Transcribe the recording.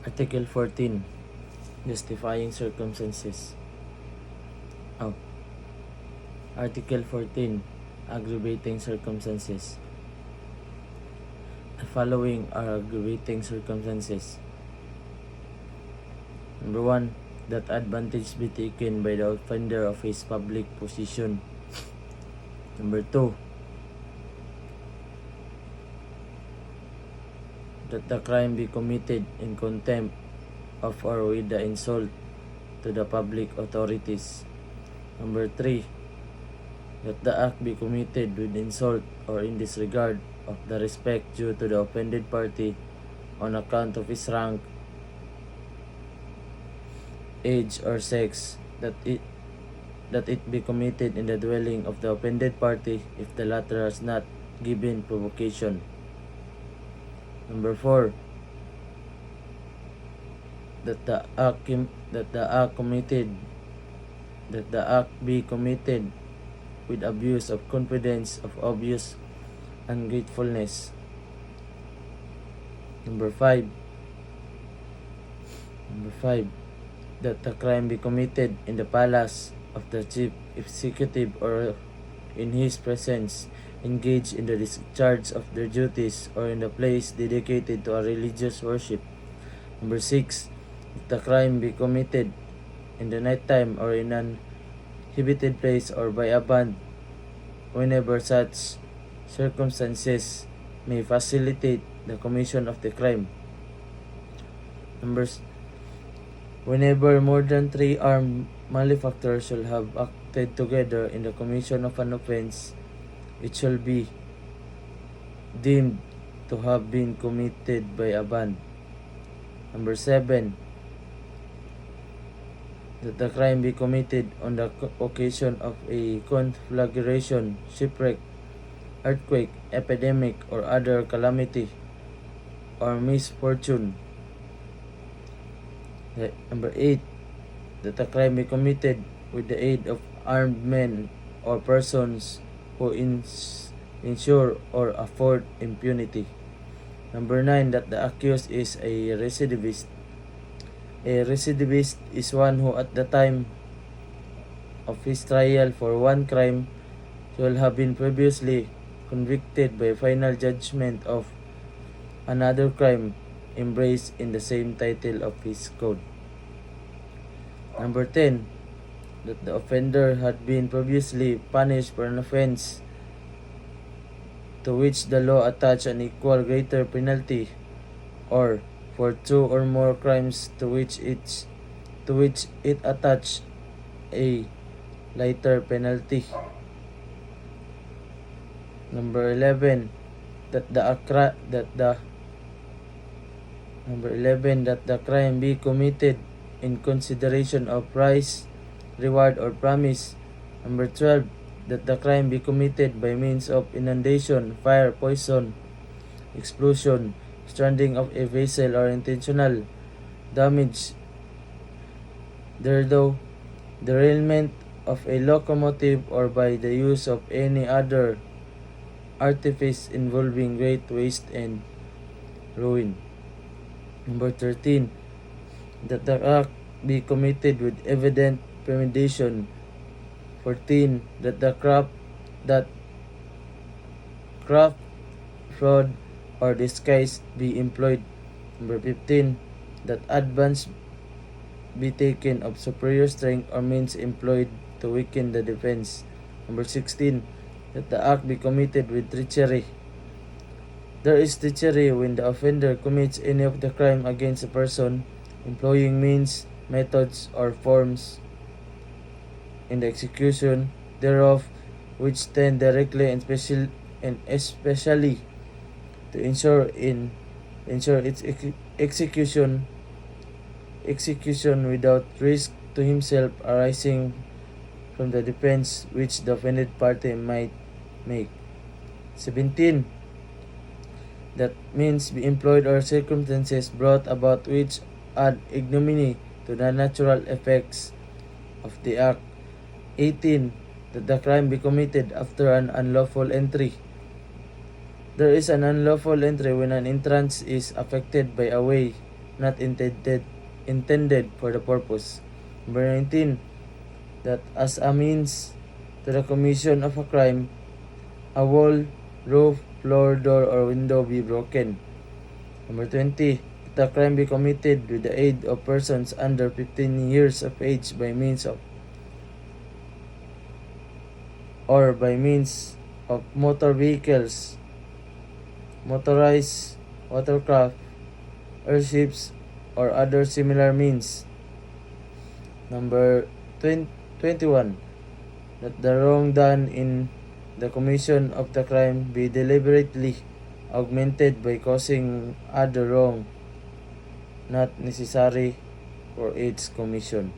Article 14. Justifying circumstances. Article 14. Aggravating circumstances. The following are aggravating circumstances. Number 1. That advantage be taken by the offender of his public position. Number 2. That the crime be committed in contempt of or with the insult to the public authorities. Number 3. That the act be committed with insult or in disregard of the respect due to the offended party on account of his rank, age, or sex, that it be committed in the dwelling of the offended party if the latter has not given provocation. Number 4. That the act be committed with abuse of confidence, of obvious ungratefulness. Number 5. That the crime be committed in the palace of the chief executive or in his presence, engaged in the discharge of their duties, or in the place dedicated to a religious worship. Number 6. If the crime be committed in the night time or in an inhabited place or by a band, whenever such circumstances may facilitate the commission of the crime. Whenever more than 3 armed malefactors shall have acted together in the commission of an offense, it shall be deemed to have been committed by a band. Number 7. That the crime be committed on the occasion of a conflagration, shipwreck, earthquake, epidemic, or other calamity or misfortune. Number 8. That the crime be committed with the aid of armed men or persons who ensure or afford impunity. Number 9. That the accused is a recidivist. A recidivist is one who at the time of his trial for one crime shall have been previously convicted by final judgment of another crime embraced in the same title of his code. Number 10. That the offender had been previously punished for an offense to which the law attached an equal greater penalty, or for 2 or more crimes to which it attached a lighter penalty. Number 11. That the crime be committed in consideration of prize, reward, or promise. Number 12. That the crime be committed by means of inundation, fire, poison, explosion, stranding of a vessel, or intentional damage thereto, derailment of a locomotive, or by the use of any other artifice involving great waste and ruin. Number 13. That the act be committed with evident premeditation. 14. That the craft, fraud, or disguise be employed. Number 15. That advance be taken of superior strength or means employed to weaken the defense. Number 16. That the act be committed with treachery. There is treachery when the offender commits any of the crime against a person, employing means, methods, or forms in the execution thereof which tend directly and especially to ensure its execution without risk to himself arising from the defense which the offended party might make. 17. That means be employed or circumstances brought about which add ignominy to the natural effects of the act. 18. That the crime be committed after an unlawful entry. There is an unlawful entry when an entrance is affected by a way not intended for the purpose. Number 19, that as a means to the commission of a crime, a wall, roof, floor, door, or window be broken. Number 20, that the crime be committed with the aid of persons under 15 years of age by means of motor vehicles, motorized watercraft, airships, or other similar means. Number 21, that the wrong done in the commission of the crime be deliberately augmented by causing other wrong not necessary for its commission.